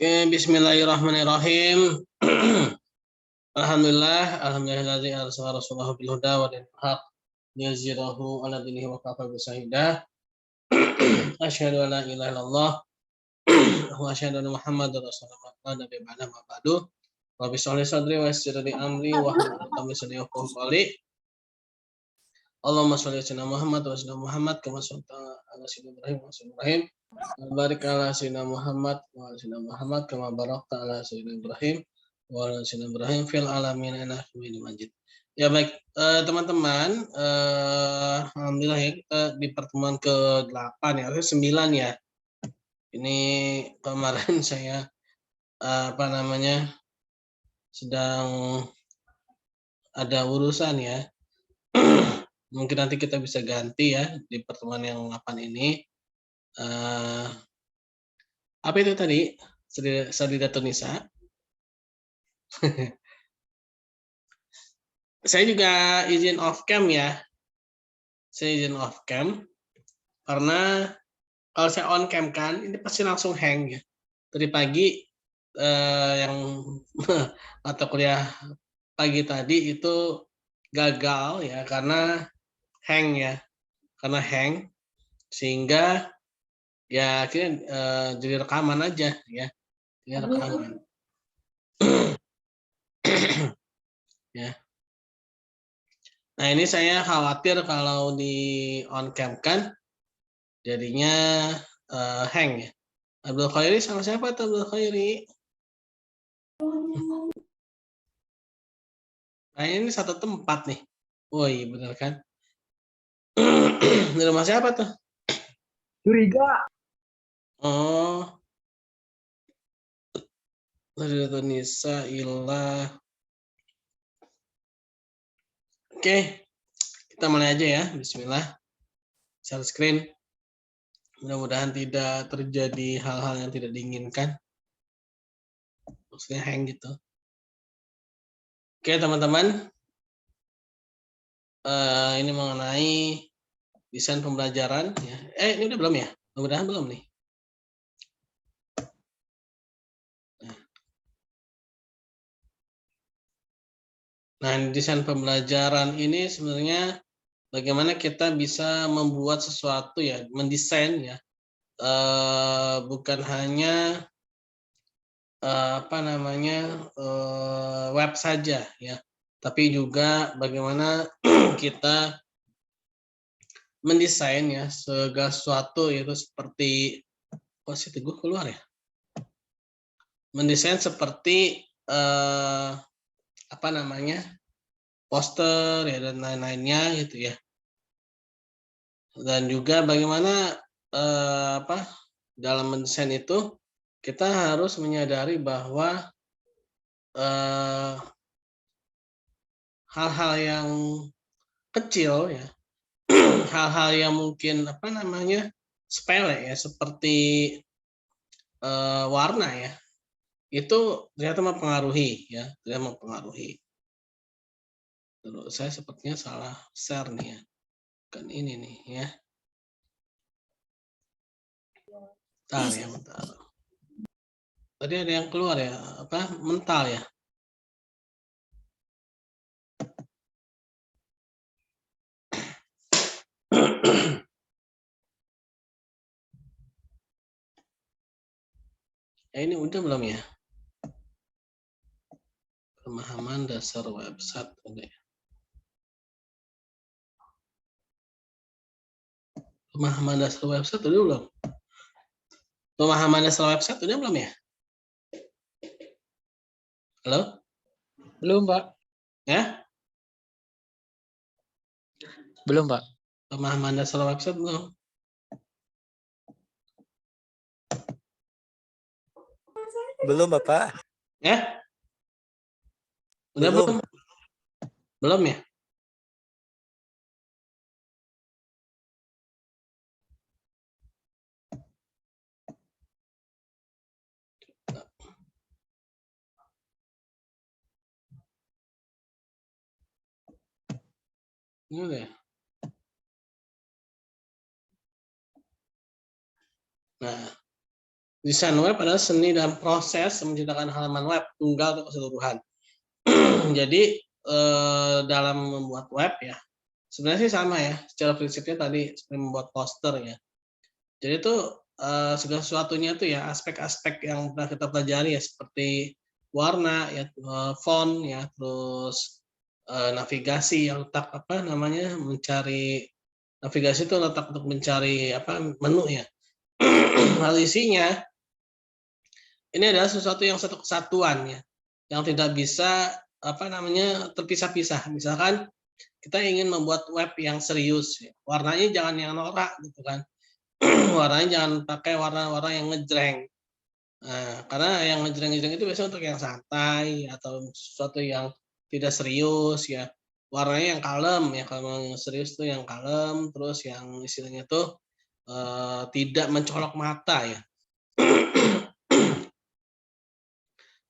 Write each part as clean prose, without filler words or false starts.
Oke, bismillahirrahmanirrahim. Alhamdulillahilladzi arsala rasulahu bil huda wa dinil haq liyuzhirahu 'ala dinihi wa kafa bisyahida. Asyhadu an la ilaha illallah wa asyhadu anna Muhammadar rasulullah la nabiyya ba'da ma ba'du. Rabbi shrah li sadri wa yassir li amri wa hlul 'uqdatam min lisani yafqahu qawli. Allahumma shalli 'ala Muhammad wa ala Muhammad kama shallaita 'ala sayyidina Ibrahim wa ala Ibrahim. Barik ala sayyidina Muhammad wa ala sayyidina Muhammad kama barakta ala sayyidina Ibrahim wa ala sayyidina Ibrahim fil alamin innaka Hamidum Majid. Ya baik, teman-teman, alhamdulillah ya kita di pertemuan ke-8 ya, harusnya 9 ya. Ini kemarin saya sedang ada urusan ya. Mungkin nanti kita bisa ganti ya di pertemuan yang 8 ini. Apa itu tadi? Sadida Tunisa. Saya juga izin off cam ya. Saya izin off cam karena kalau saya on cam kan ini pasti langsung hang ya. Tadi pagi yang mata kuliah pagi tadi itu gagal ya karena hang ya. Karena hang sehingga ya akhirnya jadi rekaman aja ya. Jadi rekaman. Ya. Nah, ini saya khawatir kalau di on cam kan jadinya hang ya. Abdul Khairi sama siapa tuh Abdul Khairi? Nah, ini satu tempat nih. Oh iya benar kan? Di rumah siapa tuh? Curiga. Oh. Dari Nisa Ilah. Oke. Kita mulai aja ya. Bismillah. Share screen. Mudah-mudahan tidak terjadi hal-hal yang tidak diinginkan. Maksudnya hang gitu. Oke teman-teman. Ini mengenai desain pembelajaran. Ya. Ini udah belum ya? Mudah-mudahan belum nih. Nah, desain pembelajaran ini sebenarnya bagaimana kita bisa membuat sesuatu ya, mendesain ya. Bukan hanya web saja ya, tapi juga bagaimana kita mendesain ya segala sesuatu itu seperti si Teguh keluar ya, mendesain seperti poster ya dan lain-lainnya gitu ya, dan juga bagaimana dalam mendesain itu kita harus menyadari bahwa hal-hal yang kecil ya, hal-hal yang mungkin sepele ya seperti warna ya, itu ternyata mempengaruhi ya, ternyata mempengaruhi. Terus saya sepertinya salah share nih ya, kan ini nih ya. Bentar. Tadi ada yang keluar ya, mental ya. Ini udah belum ya? Pemahaman dasar website udah ya. Pemahaman dasar website udah belum? Pemahaman dasar website udah belum ya? Halo? Belum, Pak. Ya? Belum, Pak. Pemahaman dasar website belum? Belum, Bapak. Ya? Udah belum? Belum ya? Ini udah ya? Nah, Desain web adalah seni dan proses menciptakan halaman web tunggal atau keseluruhan. Jadi dalam membuat web ya, sebenarnya sih sama ya, secara prinsipnya tadi seperti membuat poster ya. Jadi itu segala sesuatunya itu ya aspek-aspek yang pernah kita pelajari ya seperti warna ya, font ya, terus navigasi yang letak apa namanya mencari navigasi itu letak untuk mencari apa menu ya. Hal isinya ini adalah sesuatu yang satu kesatuan ya, yang tidak bisa apa namanya terpisah-pisah. Misalkan kita ingin membuat web yang serius, ya, warnanya jangan yang norak gitu kan. Warnanya jangan pakai warna-warna yang ngejreng. Nah, karena yang ngejreng-ngejreng itu biasanya untuk yang santai atau sesuatu yang tidak serius ya. Warnanya yang kalem ya, kalau yang serius tuh yang kalem, terus yang istilahnya tuh tidak mencolok mata ya.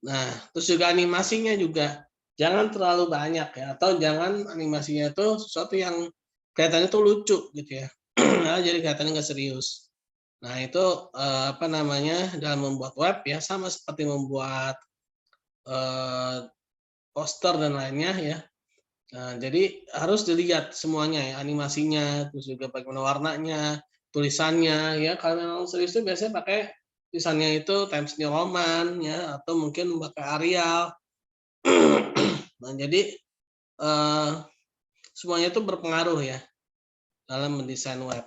Nah, terus juga animasinya juga jangan terlalu banyak ya, atau jangan animasinya itu sesuatu yang kelihatannya tuh lucu gitu ya. Nah, jadi kelihatannya nggak serius. Nah, itu apa namanya dalam membuat web ya sama seperti membuat poster dan lainnya ya. Nah, jadi harus dilihat semuanya ya, animasinya, terus juga bagaimana warnanya, tulisannya ya. Kalau memang serius itu biasanya pakai tulisannya itu Times New Roman ya, atau mungkin pakai Arial. Nah, jadi eh, semuanya itu berpengaruh ya dalam mendesain web.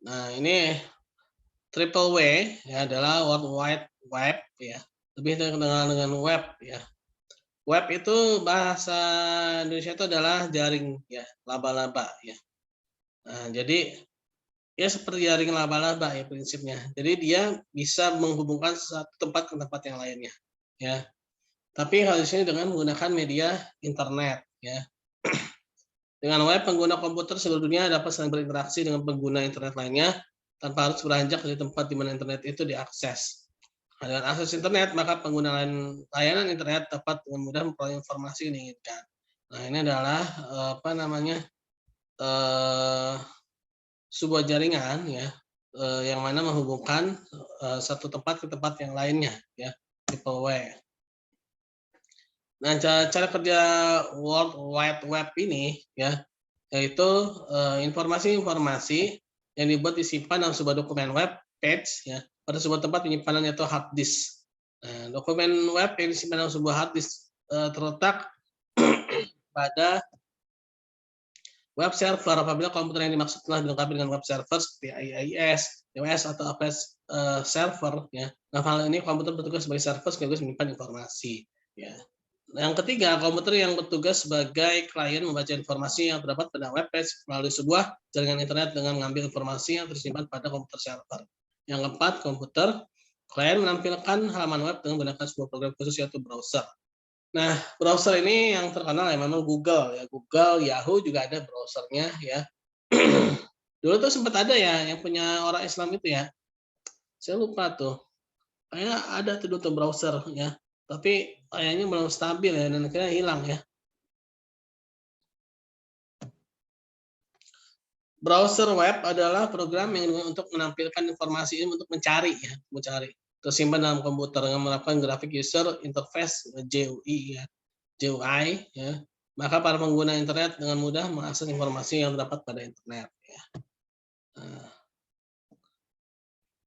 Nah, ini triple W ya adalah World Wide Web ya. Lebih terkenal dengan web ya. Web itu bahasa Indonesia itu adalah jaring ya, laba-laba ya. Nah, jadi ya seperti jaring laba-laba ya prinsipnya. Jadi dia bisa menghubungkan satu tempat ke tempat yang lainnya ya. Tapi hal ini dengan menggunakan media internet ya. Dengan web, pengguna komputer seluruh dunia dapat saling berinteraksi dengan pengguna internet lainnya tanpa harus beranjak dari tempat di mana internet itu diakses. Nah, dengan akses internet, maka pengguna layanan internet dapat dengan mudah memperoleh informasi yang diinginkan. Nah, ini adalah apa namanya sebuah jaringan ya yang mana menghubungkan satu tempat ke tempat yang lainnya ya, triple W. Nah, cara kerja World Wide Web ini ya yaitu informasi-informasi yang dibuat disimpan dalam sebuah dokumen web page ya pada sebuah tempat penyimpanan atau hard disk. Nah, dokumen web yang disimpan dalam sebuah hard disk terletak pada web server apabila komputer yang dimaksud telah dilengkapi dengan web server seperti IIS, DOS atau APS server ya. Nah, hal ini komputer bertugas sebagai server sekaligus menyimpan informasi ya. Yang ketiga, komputer yang bertugas sebagai klien membaca informasi yang terdapat pada web page melalui sebuah jaringan internet dengan mengambil informasi yang tersimpan pada komputer server. Yang keempat, komputer klien menampilkan halaman web dengan menggunakan sebuah program khusus yaitu browser. Nah, browser ini yang terkenal ya memang Google ya. Google, Yahoo juga ada browsernya ya. Dulu tuh sempat ada ya yang punya orang Islam itu ya. Saya lupa tuh. Kayaknya ada tuh dulu browser ya. Tapi kayaknya belum stabil ya dan akhirnya hilang ya. Browser web adalah program yang untuk menampilkan informasi ini untuk mencari ya, mencari. Tersimpan dalam komputer dengan menerapkan grafik user interface GUI ya, GUI ya. Maka para pengguna internet dengan mudah mengakses informasi yang terdapat pada internet ya. Nah,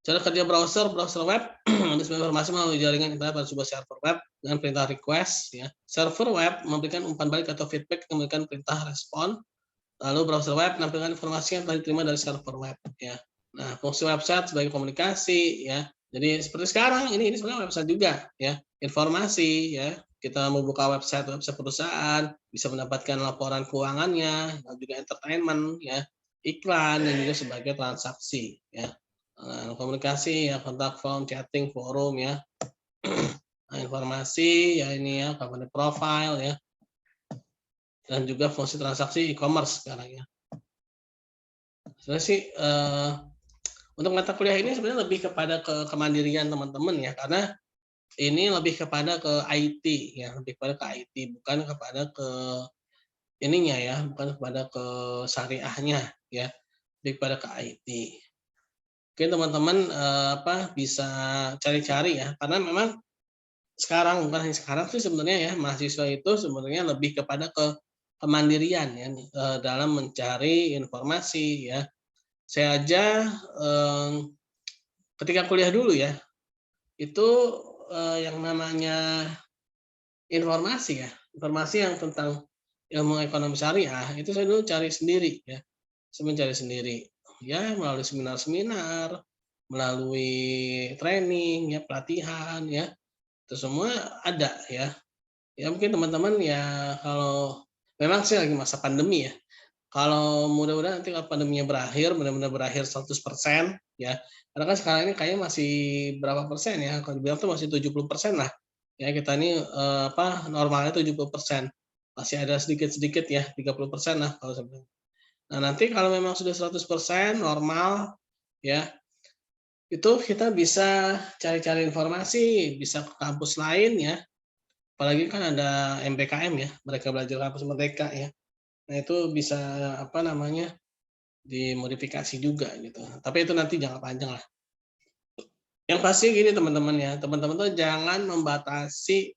cara kerja browser web mengisi informasi melalui jaringan internet pada sebuah server web dengan perintah request ya. Server web memberikan umpan balik atau feedback yang memberikan perintah respon. Lalu browser web menampilkan informasi yang telah diterima dari server web ya. Nah, fungsi website sebagai komunikasi ya. Jadi seperti sekarang ini sebenarnya website juga ya. Informasi ya. Kita membuka website perusahaan, bisa mendapatkan laporan keuangannya, dan juga entertainment ya, iklan dan juga sebagai transaksi ya. Nah, komunikasi ya, kontak form, chatting, forum ya. Nah, informasi ya ini ya, company profile ya. Dan juga fungsi transaksi e-commerce sekarang ya. Sebenarnya sih untuk mata kuliah ini sebenarnya lebih kepada kemandirian teman-teman ya, karena ini lebih kepada ke IT ya, lebih kepada ke IT, bukan kepada ke ininya ya, bukan kepada ke syariahnya ya, lebih kepada ke IT. Mungkin teman-teman bisa cari-cari ya, karena memang sekarang bukan hanya sekarang sih sebenarnya ya, mahasiswa itu sebenarnya lebih kepada kemandirian ya dalam mencari informasi ya. Saya aja ketika kuliah dulu ya, itu yang namanya informasi yang tentang ilmu ekonomi syariah itu saya dulu cari sendiri ya. Saya mencari sendiri ya melalui seminar-seminar, melalui training ya, pelatihan ya, itu semua ada ya. Ya mungkin teman-teman ya kalau memang sih lagi masa pandemi ya. Kalau mudah-mudahan nanti kalau pandeminya berakhir, benar-benar berakhir 100% ya. Karena kan sekarang ini kayaknya masih berapa persen ya, kalau dibilang tuh masih 70% lah. Ya kita ini normalnya 70%. Masih ada sedikit-sedikit ya, 30% lah kalau saya bilang. Nah, nanti kalau memang sudah 100% normal ya, itu kita bisa cari-cari informasi, bisa ke kampus lain ya. Apalagi kan ada MBKM ya, Mereka Belajar Kampus Merdeka ya. Nah, itu bisa dimodifikasi juga gitu. Tapi itu nanti jangka panjang lah. Yang pasti gini teman-teman ya, teman-teman tuh jangan membatasi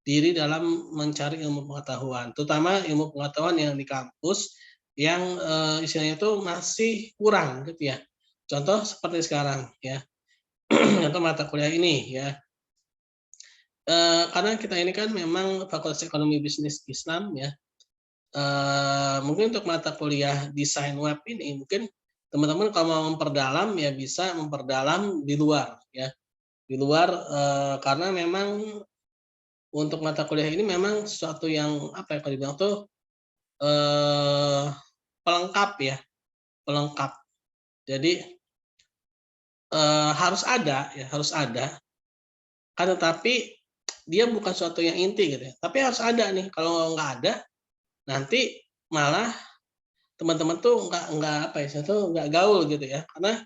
diri dalam mencari ilmu pengetahuan, terutama ilmu pengetahuan yang di kampus yang istilahnya itu masih kurang gitu ya. Contoh seperti sekarang ya, contoh mata kuliah ini ya. Karena kita ini kan memang Fakultas Ekonomi Bisnis Islam ya. Mungkin untuk mata kuliah desain web ini mungkin teman-teman kalau mau memperdalam ya bisa memperdalam di luar ya. Di luar karena memang untuk mata kuliah ini memang sesuatu yang apa ya kalau dibilang tuh pelengkap ya, pelengkap. Jadi harus ada ya, harus ada. Kan tetapi dia bukan sesuatu yang inti gitu ya. Tapi harus ada nih. Kalau nggak ada nanti malah teman-teman tuh nggak apa ya, tuh nggak gaul gitu ya. Karena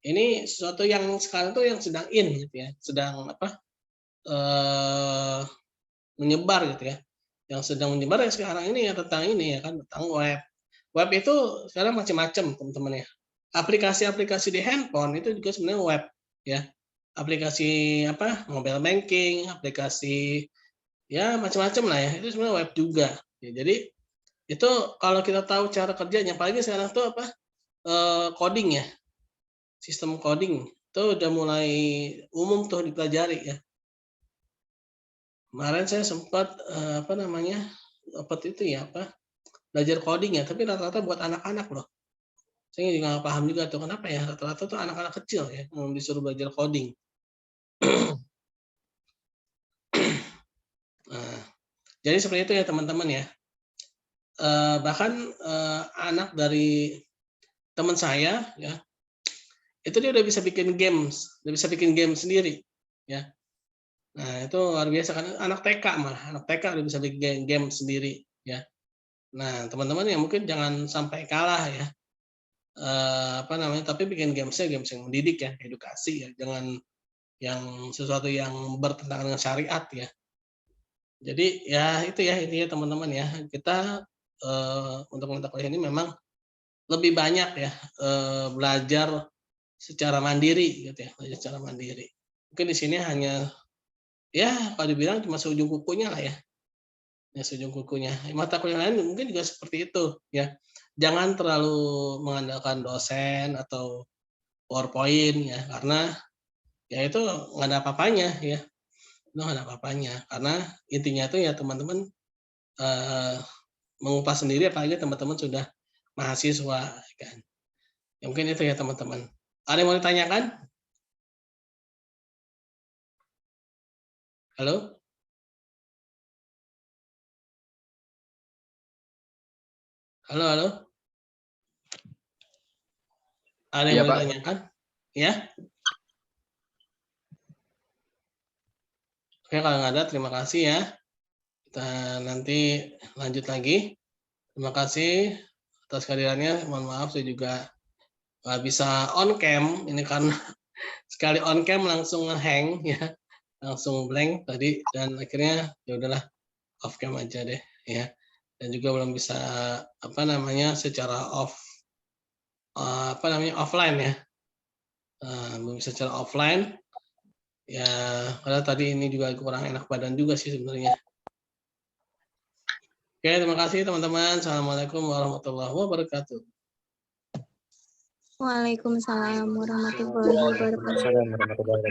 ini sesuatu yang sekarang tuh yang sedang in gitu ya, sedang menyebar gitu ya. Yang sedang menyebar ya sekarang ini ya tentang ini ya kan, tentang web. Web itu sekarang macam-macam teman-teman ya. Aplikasi-aplikasi di handphone itu juga sebenarnya web ya. Aplikasi mobile banking, aplikasi ya macam-macam lah ya. Itu sebenarnya web juga. Ya, jadi itu kalau kita tahu cara kerjanya, apalagi sekarang tuh coding ya, sistem coding itu udah mulai umum tuh dipelajari ya. Kemarin saya sempat dapat itu ya belajar coding ya, tapi rata-rata buat anak-anak loh. Saya juga nggak paham juga tuh kenapa ya rata-rata tuh anak-anak kecil ya yang disuruh belajar coding. Nah, jadi seperti itu ya teman-teman ya. Bahkan anak dari teman saya ya, itu dia udah bisa bikin games, udah bisa bikin game sendiri ya. Nah, itu luar biasa kan anak TK malah, anak TK udah bisa bikin game sendiri ya. Nah, teman-teman ya mungkin jangan sampai kalah ya. Tapi bikin games-nya games yang mendidik ya, edukasi ya, jangan yang sesuatu yang bertentangan dengan syariat ya. Jadi ya itu ya intinya teman-teman ya, kita untuk mata kuliah ini memang lebih banyak ya belajar secara mandiri gitu ya, belajar secara mandiri. Mungkin di sini hanya ya kalau dibilang cuma seujung kukunya lah ya. Ya seujung kukunya. Mata kuliah lain mungkin juga seperti itu ya. Jangan terlalu mengandalkan dosen atau PowerPoint ya, karena ya itu nggak ada apa-apanya ya. Itu nggak ada apa-apanya, karena intinya itu ya teman-teman mengupas sendiri apalagi teman-teman sudah mahasiswa kan. Ya mungkin itu ya teman-teman. Ada yang mau ditanyakan? Halo? Halo halo? Ada yang Iya, mau Pak. ditanyakan? Ya? Oke, kalau nggak ada terima kasih ya. Kita nanti lanjut lagi. Terima kasih atas kehadirannya. Mohon maaf saya juga nggak bisa on cam ini karena sekali on cam langsung hang ya, langsung blank tadi dan akhirnya ya udahlah off cam aja deh ya. Dan juga belum bisa secara offline ya belum bisa secara offline. Ya, padahal tadi ini juga kurang enak badan juga sih sebenarnya. Oke, terima kasih teman-teman. Assalamualaikum warahmatullahi wabarakatuh. Waalaikumsalam warahmatullahi wabarakatuh.